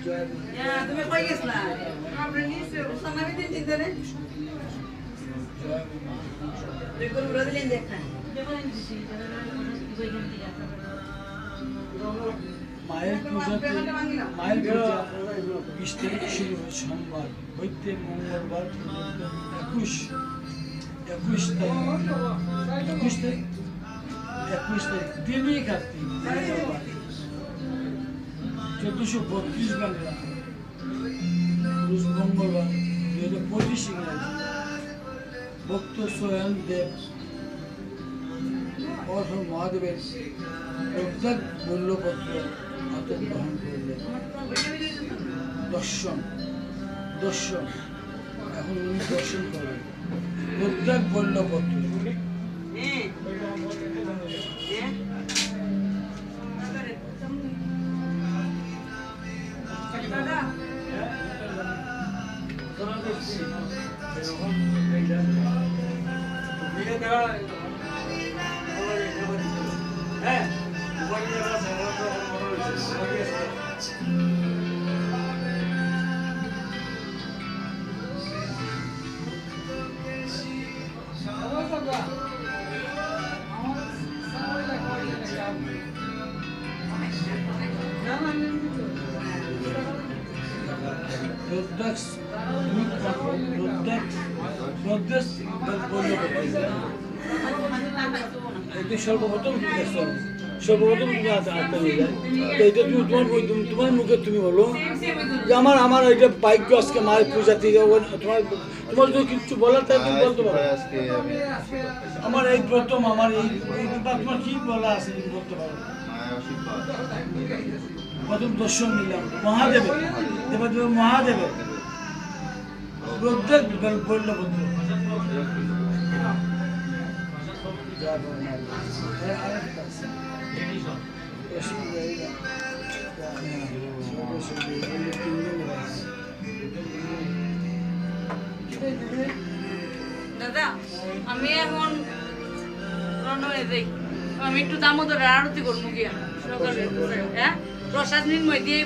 তুমি কই গেছলা আমরা নিচে সামনে দিন চিন্তা রে দেখো উড়া দিলেন দেখা মায়ের পূজা 20 তারিখ শুরু হয় সোমবার হইতে মঙ্গলবার 21 তারিখ দিনই কার্তিক 1432 বাংলা রোজ মঙ্গলবার 2025 ইংরাজি ভক্ত স্বয়ং দেব অর্থ মহাদেবের প্রজ্ঞাত মূল্যপত্র হাতে গ্রহণ করলেন দর্শন এখন উনি দর্শন করেন প্রজ্ঞাত মূল্যপত্র সর্বপ্রথম তোমার মুখে তুমি বলো যে আমার এটা ভাগ্য আজকে মায়ের পূজা থেকে তোমার যদি কিছু বলার তাই তুমি বলতে পারো আমার এই প্রথম আমার এই তোমার কি বলা আছে বলতে পারো প্রথম দর্শন নিলাম মহাদেবের দেবাদেব মহাদেবের প্রত্যেক বলল বন্ধু দাদা আমি এখন রনয়ে যাই আমি একটু দামোদর আরতি করবো গিয়া সকালে হ্যাঁ প্রসাদ নির্ময় দিয়ে